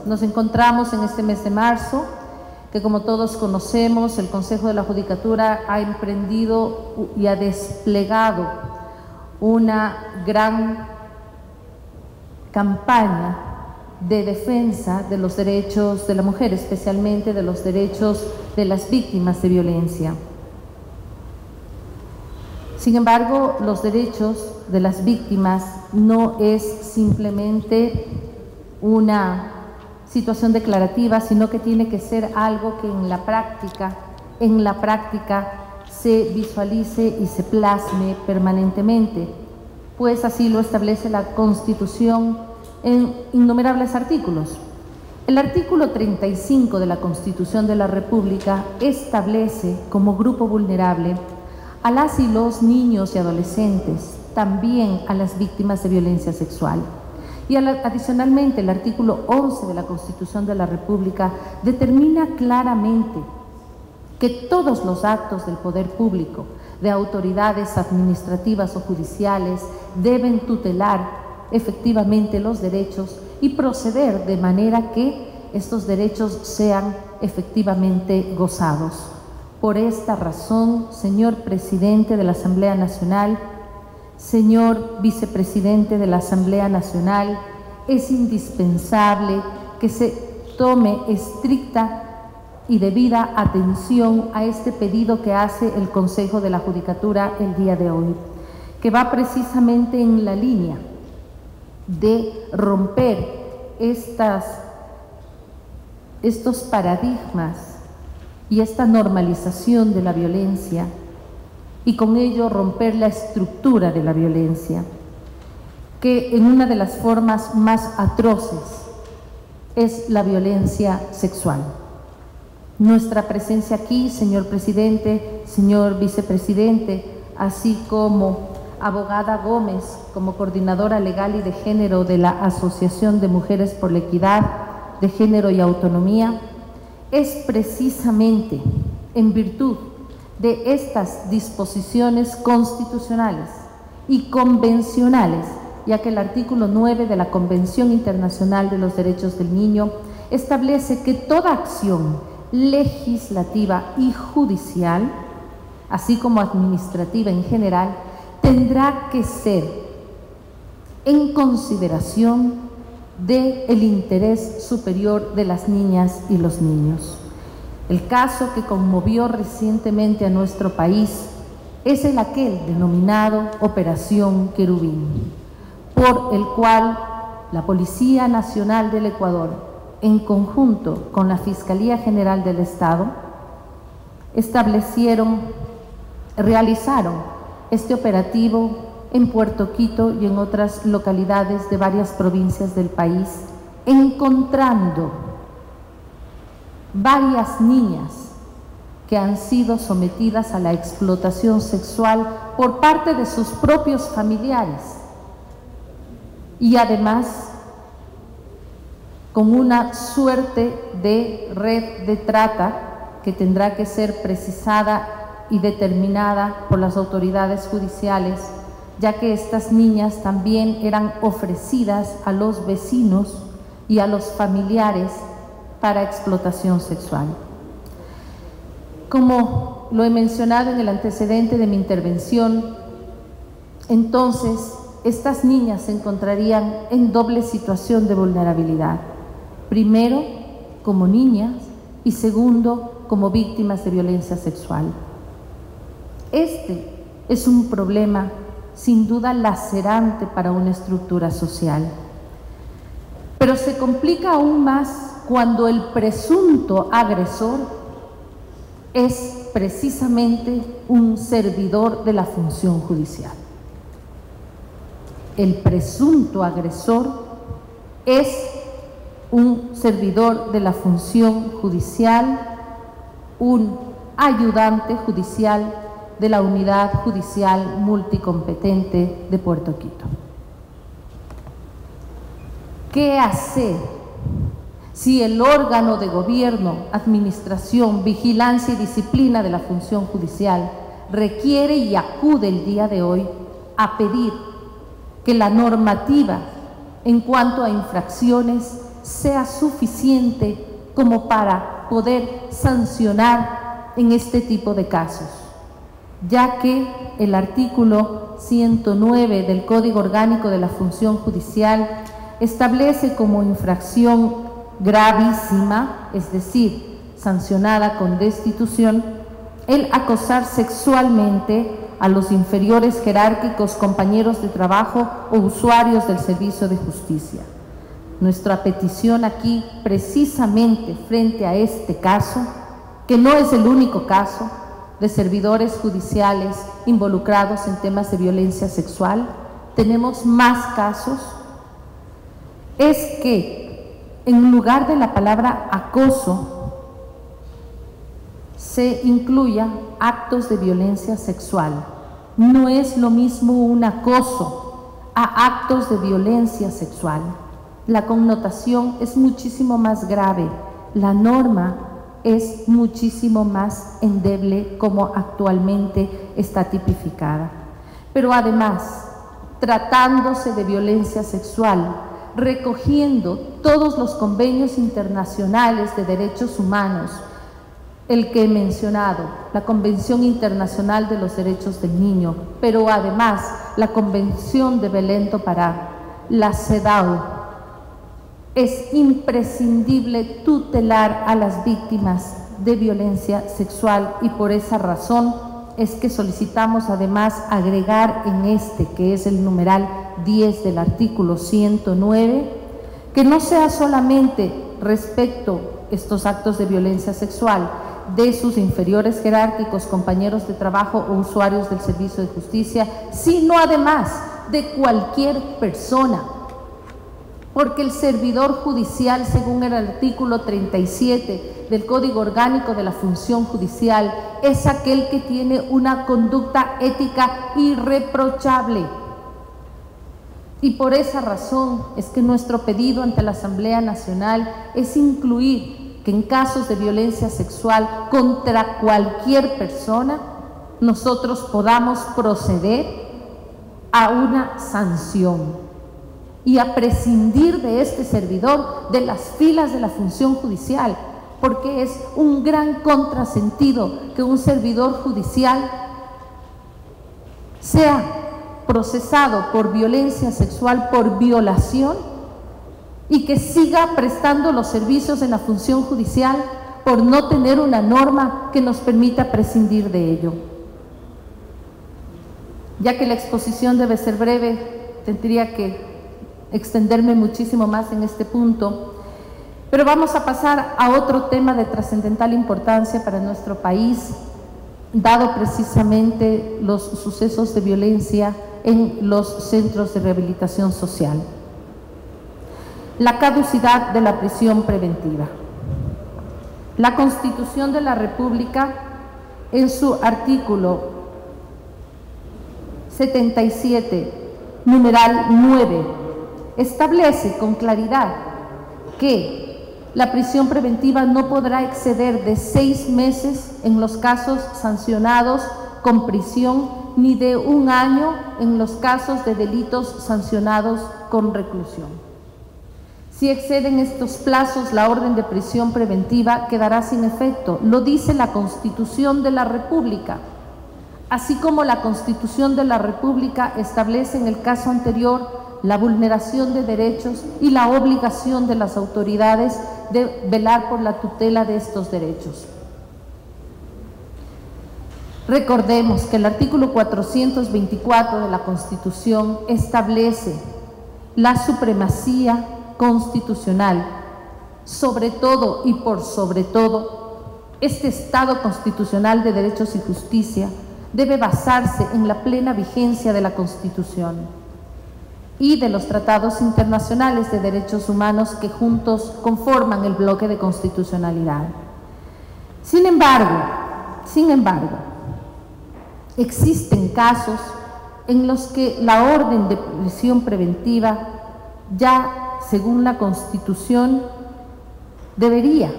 Nos encontramos en este mes de marzo, que como todos conocemos, el Consejo de la Judicatura ha emprendido y ha desplegado una gran campaña de defensa de los derechos de la mujer, especialmente de los derechos de las víctimas de violencia. Sin embargo, los derechos de las víctimas no es simplemente una situación declarativa, sino que tiene que ser algo que en la práctica se visualice y se plasme permanentemente, pues así lo establece la Constitución en innumerables artículos. El artículo 35 de la Constitución de la República establece como grupo vulnerable a las y los niños y adolescentes, también a las víctimas de violencia sexual. Y adicionalmente, el artículo 11 de la Constitución de la República determina claramente que todos los actos del poder público, de autoridades administrativas o judiciales, deben tutelar efectivamente los derechos y proceder de manera que estos derechos sean efectivamente gozados. Por esta razón, señor presidente de la Asamblea Nacional, señor vicepresidente de la Asamblea Nacional, es indispensable que se tome estricta y debida atención a este pedido que hace el Consejo de la Judicatura el día de hoy, que va precisamente en la línea de romper estos paradigmas y esta normalización de la violencia, y con ello romper la estructura de la violencia, que en una de las formas más atroces es la violencia sexual. Nuestra presencia aquí, señor presidente, señor vicepresidente, así como abogada Gómez, como coordinadora legal y de género de la Asociación de Mujeres por la Equidad de Género y Autonomía, es precisamente en virtud de estas disposiciones constitucionales y convencionales, ya que el artículo 9 de la Convención Internacional de los Derechos del Niño establece que toda acción legislativa y judicial, así como administrativa en general, tendrá que ser en consideración del interés superior de las niñas y los niños. El caso que conmovió recientemente a nuestro país es aquel denominado Operación Querubín, por el cual la Policía Nacional del Ecuador, en conjunto con la Fiscalía General del Estado, realizaron este operativo en Puerto Quito y en otras localidades de varias provincias del país, encontrando varias niñas que han sido sometidas a la explotación sexual por parte de sus propios familiares, y además con una suerte de red de trata que tendrá que ser precisada y determinada por las autoridades judiciales, ya que estas niñas también eran ofrecidas a los vecinos y a los familiares para explotación sexual. Como lo he mencionado en el antecedente de mi intervención, entonces estas niñas se encontrarían en doble situación de vulnerabilidad. Primero, como niñas, y segundo, como víctimas de violencia sexual. Este es un problema sin duda lacerante para una estructura social, pero se complica aún más cuando el presunto agresor es precisamente un servidor de la función judicial. El presunto agresor es un servidor de la función judicial, un ayudante judicial de la Unidad Judicial Multicompetente de Puerto Quito. ¿Qué hacer si el órgano de gobierno, administración, vigilancia y disciplina de la función judicial requiere y acude el día de hoy a pedir que la normativa en cuanto a infracciones sea suficiente como para poder sancionar en este tipo de casos, ya que el artículo 109 del Código Orgánico de la Función Judicial establece como infracción gravísima, es decir, sancionada con destitución, el acosar sexualmente a los inferiores jerárquicos, compañeros de trabajo o usuarios del servicio de justicia. Nuestra petición aquí, precisamente frente a este caso, que no es el único caso de servidores judiciales involucrados en temas de violencia sexual, tenemos más casos, es que en lugar de la palabra acoso se incluya actos de violencia sexual. No es lo mismo un acoso a actos de violencia sexual. La connotación es muchísimo más grave, la norma es muchísimo más endeble como actualmente está tipificada. Pero además, tratándose de violencia sexual, recogiendo todos los convenios internacionales de derechos humanos, el que he mencionado, la Convención Internacional de los Derechos del Niño, pero además la Convención de Belém do Pará, la CEDAW, es imprescindible tutelar a las víctimas de violencia sexual y por esa razón es que solicitamos además agregar en este, que es el numeral 10 del artículo 109, que no sea solamente respecto a estos actos de violencia sexual de sus inferiores jerárquicos, compañeros de trabajo o usuarios del servicio de justicia, sino además de cualquier persona, porque el servidor judicial, según el artículo 37 del Código Orgánico de la Función Judicial, es aquel que tiene una conducta ética irreprochable. Y por esa razón es que nuestro pedido ante la Asamblea Nacional es incluir que en casos de violencia sexual contra cualquier persona, nosotros podamos proceder a una sanción y a prescindir de este servidor de las filas de la función judicial, porque es un gran contrasentido que un servidor judicial sea procesado por violencia sexual, por violación, y que siga prestando los servicios en la función judicial por no tener una norma que nos permita prescindir de ello. Ya que la exposición debe ser breve, tendría que extenderme muchísimo más en este punto, pero vamos a pasar a otro tema de trascendental importancia para nuestro país, dado precisamente los sucesos de violencia en los centros de rehabilitación social. La caducidad de la prisión preventiva. La Constitución de la República, en su artículo 77, numeral 9, establece con claridad que la prisión preventiva no podrá exceder de 6 meses en los casos sancionados con prisión, ni de 1 año en los casos de delitos sancionados con reclusión. Si exceden estos plazos, la orden de prisión preventiva quedará sin efecto. Lo dice la Constitución de la República, así como la Constitución de la República establece en el caso anterior la vulneración de derechos y la obligación de las autoridades de velar por la tutela de estos derechos. Recordemos que el artículo 424 de la Constitución establece la supremacía constitucional, sobre todo y por sobre todo, este Estado constitucional de derechos y justicia debe basarse en la plena vigencia de la Constitución y de los tratados internacionales de derechos humanos que juntos conforman el bloque de constitucionalidad. Sin embargo, existen casos en los que la orden de prisión preventiva ya según la Constitución, debería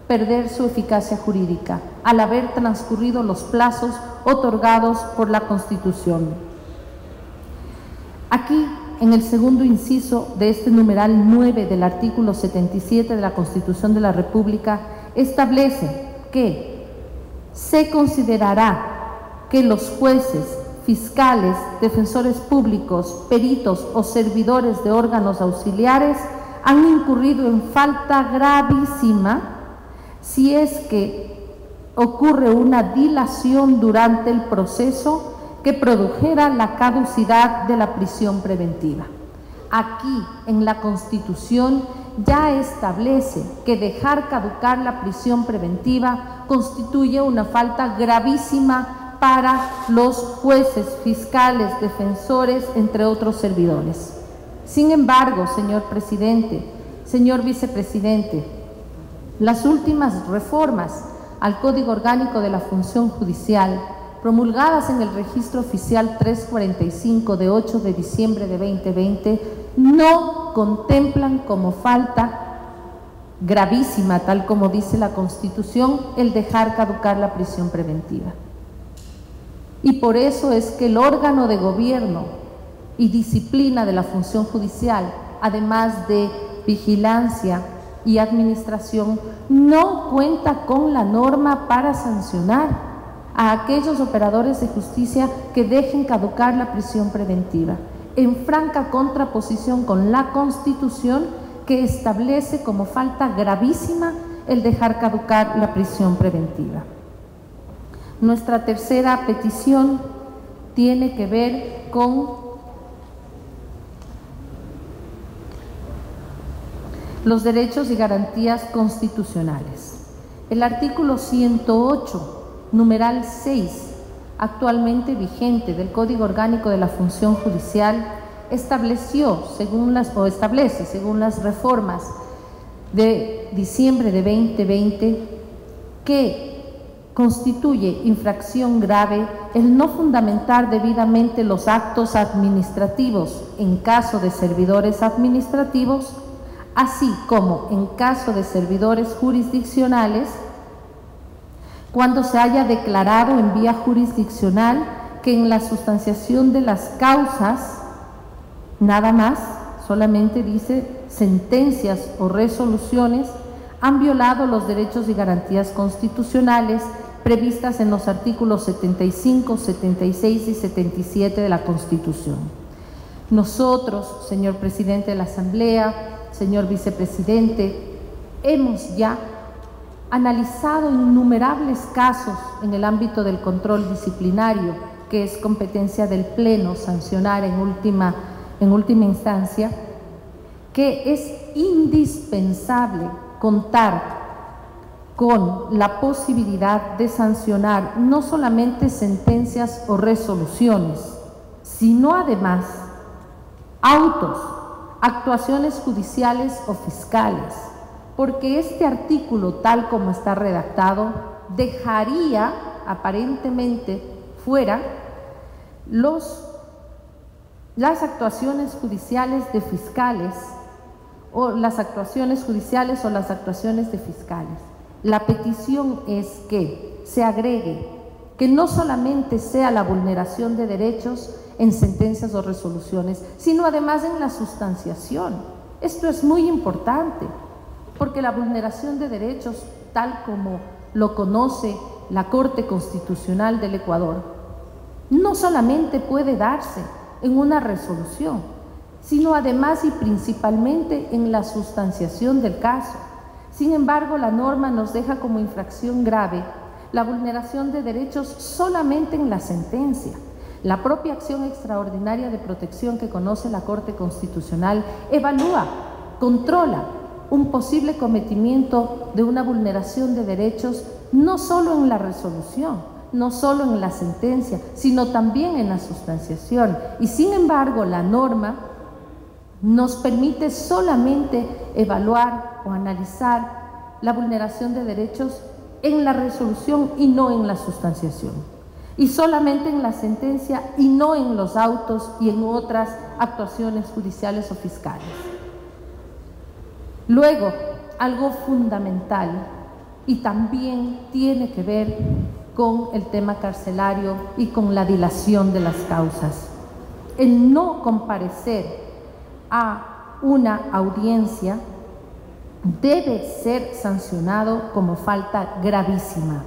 perder su eficacia jurídica al haber transcurrido los plazos otorgados por la Constitución. Aquí en el segundo inciso de este numeral 9 del artículo 77 de la Constitución de la República, establece que se considerará que los jueces, fiscales, defensores públicos, peritos o servidores de órganos auxiliares han incurrido en falta gravísima si es que ocurre una dilación durante el proceso que produjera la caducidad de la prisión preventiva. Aquí, en la Constitución, ya establece que dejar caducar la prisión preventiva constituye una falta gravísima para los jueces, fiscales, defensores, entre otros servidores. Sin embargo, señor presidente, señor vicepresidente, las últimas reformas al Código Orgánico de la Función Judicial, promulgadas en el Registro Oficial 345 de 8 de diciembre de 2020, no contemplan como falta gravísima, tal como dice la Constitución, el dejar caducar la prisión preventiva. Y por eso es que el órgano de gobierno y disciplina de la función judicial, además de vigilancia y administración, no cuenta con la norma para sancionar a aquellos operadores de justicia que dejen caducar la prisión preventiva, en franca contraposición con la Constitución, que establece como falta gravísima el dejar caducar la prisión preventiva. Nuestra tercera petición tiene que ver con los derechos y garantías constitucionales. El artículo 108, numeral 6, actualmente vigente del Código Orgánico de la Función Judicial, establece, según las reformas de diciembre de 2020, que constituye infracción grave el no fundamentar debidamente los actos administrativos en caso de servidores administrativos, así como en caso de servidores jurisdiccionales, cuando se haya declarado en vía jurisdiccional que en la sustanciación de las causas, nada más, solamente dice sentencias o resoluciones, han violado los derechos y garantías constitucionales previstas en los artículos 75, 76 y 77 de la Constitución. Nosotros, señor presidente de la Asamblea, señor vicepresidente, hemos ya analizado innumerables casos en el ámbito del control disciplinario, que es competencia del Pleno sancionar en última instancia, que es indispensable contar con la posibilidad de sancionar no solamente sentencias o resoluciones, sino además autos, actuaciones judiciales o fiscales, porque este artículo, tal como está redactado, dejaría aparentemente fuera las actuaciones judiciales de fiscales o las actuaciones judiciales o las actuaciones de fiscales. La petición es que se agregue que no solamente sea la vulneración de derechos en sentencias o resoluciones, sino además en la sustanciación. Esto es muy importante, porque la vulneración de derechos, tal como lo conoce la Corte Constitucional del Ecuador, no solamente puede darse en una resolución, sino además y principalmente en la sustanciación del caso. Sin embargo, la norma nos deja como infracción grave la vulneración de derechos solamente en la sentencia. La propia acción extraordinaria de protección que conoce la Corte Constitucional evalúa, controla un posible cometimiento de una vulneración de derechos no solo en la resolución, no solo en la sentencia, sino también en la sustanciación. Y sin embargo, la norma nos permite solamente evaluar o analizar la vulneración de derechos en la resolución y no en la sustanciación, y solamente en la sentencia y no en los autos y en otras actuaciones judiciales o fiscales. Luego, algo fundamental y también tiene que ver con el tema carcelario y con la dilación de las causas. El no comparecer a una audiencia debe ser sancionado como falta gravísima.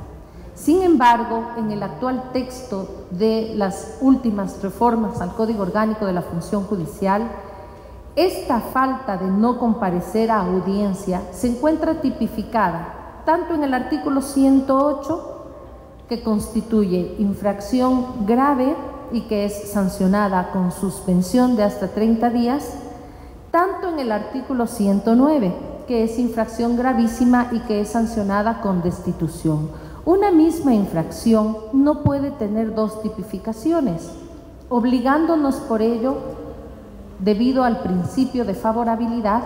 Sin embargo, en el actual texto de las últimas reformas al Código Orgánico de la Función Judicial, esta falta de no comparecer a audiencia se encuentra tipificada tanto en el artículo 108, que constituye infracción grave y que es sancionada con suspensión de hasta 30 días, tanto en el artículo 109, que es infracción gravísima y que es sancionada con destitución. Una misma infracción no puede tener dos tipificaciones, obligándonos por ello, debido al principio de favorabilidad,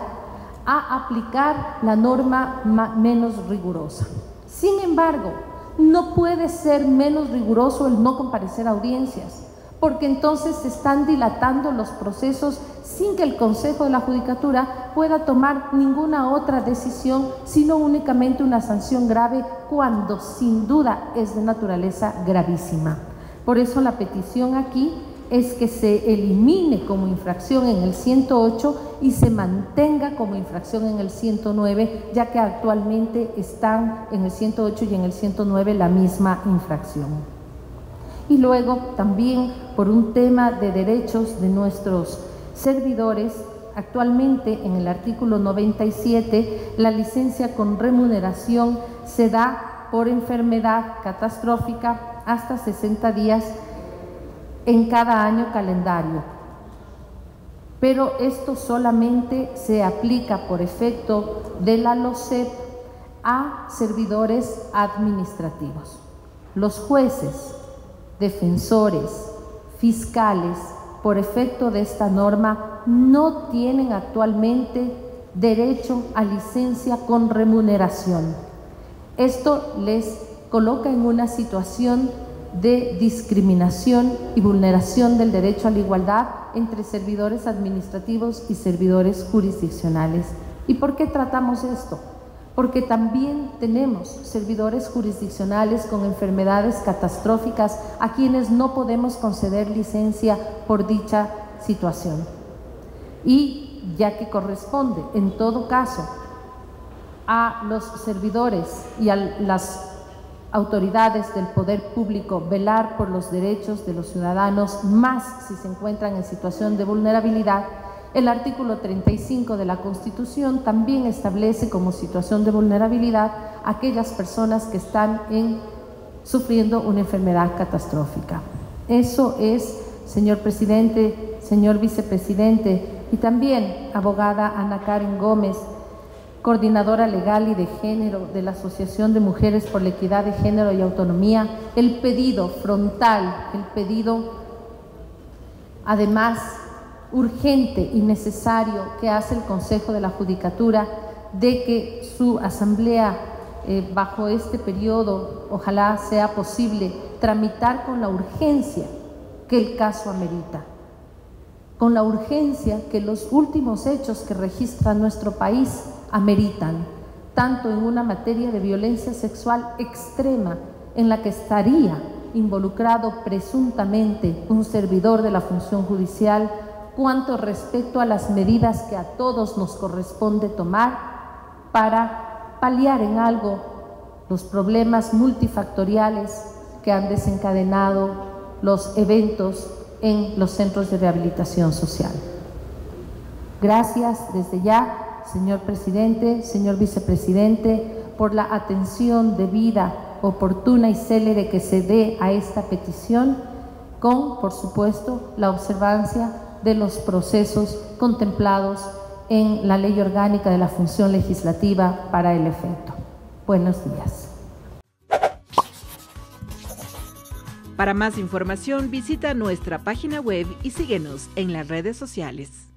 a aplicar la norma menos rigurosa. Sin embargo, no puede ser menos riguroso el no comparecer a audiencias, porque entonces se están dilatando los procesos sin que el Consejo de la Judicatura pueda tomar ninguna otra decisión, sino únicamente una sanción grave cuando sin duda es de naturaleza gravísima. Por eso la petición aquí es que se elimine como infracción en el 108 y se mantenga como infracción en el 109, ya que actualmente están en el 108 y en el 109 la misma infracción. Y luego también por un tema de derechos de nuestros servidores, actualmente en el artículo 97 la licencia con remuneración se da por enfermedad catastrófica hasta 60 días en cada año calendario, pero esto solamente se aplica por efecto de la LOCEP a servidores administrativos. Los jueces, defensores, fiscales, por efecto de esta norma, no tienen actualmente derecho a licencia con remuneración. Esto les coloca en una situación de discriminación y vulneración del derecho a la igualdad entre servidores administrativos y servidores jurisdiccionales. ¿Y por qué tratamos esto? Porque también tenemos servidores jurisdiccionales con enfermedades catastróficas a quienes no podemos conceder licencia por dicha situación. Y ya que corresponde, en todo caso, a los servidores y a las autoridades del poder público velar por los derechos de los ciudadanos, más si se encuentran en situación de vulnerabilidad, el artículo 35 de la Constitución también establece como situación de vulnerabilidad aquellas personas que están sufriendo una enfermedad catastrófica. Eso es, señor presidente, señor vicepresidente, y también abogada Ana Karen Gómez, coordinadora legal y de género de la Asociación de Mujeres por la Equidad de Género y Autonomía, el pedido frontal, el pedido además urgente y necesario que hace el Consejo de la Judicatura de que su asamblea bajo este periodo, ojalá sea posible, tramitar con la urgencia que el caso amerita, con la urgencia que los últimos hechos que registra nuestro país ameritan, tanto en una materia de violencia sexual extrema en la que estaría involucrado presuntamente un servidor de la función judicial, cuanto respecto a las medidas que a todos nos corresponde tomar para paliar en algo los problemas multifactoriales que han desencadenado los eventos en los centros de rehabilitación social. Gracias desde ya, señor presidente, señor vicepresidente, por la atención debida, oportuna y célere que se dé a esta petición, con, por supuesto, la observancia de los procesos contemplados en la Ley Orgánica de la Función Legislativa para el efecto. Buenos días. Para más información, visita nuestra página web y síguenos en las redes sociales.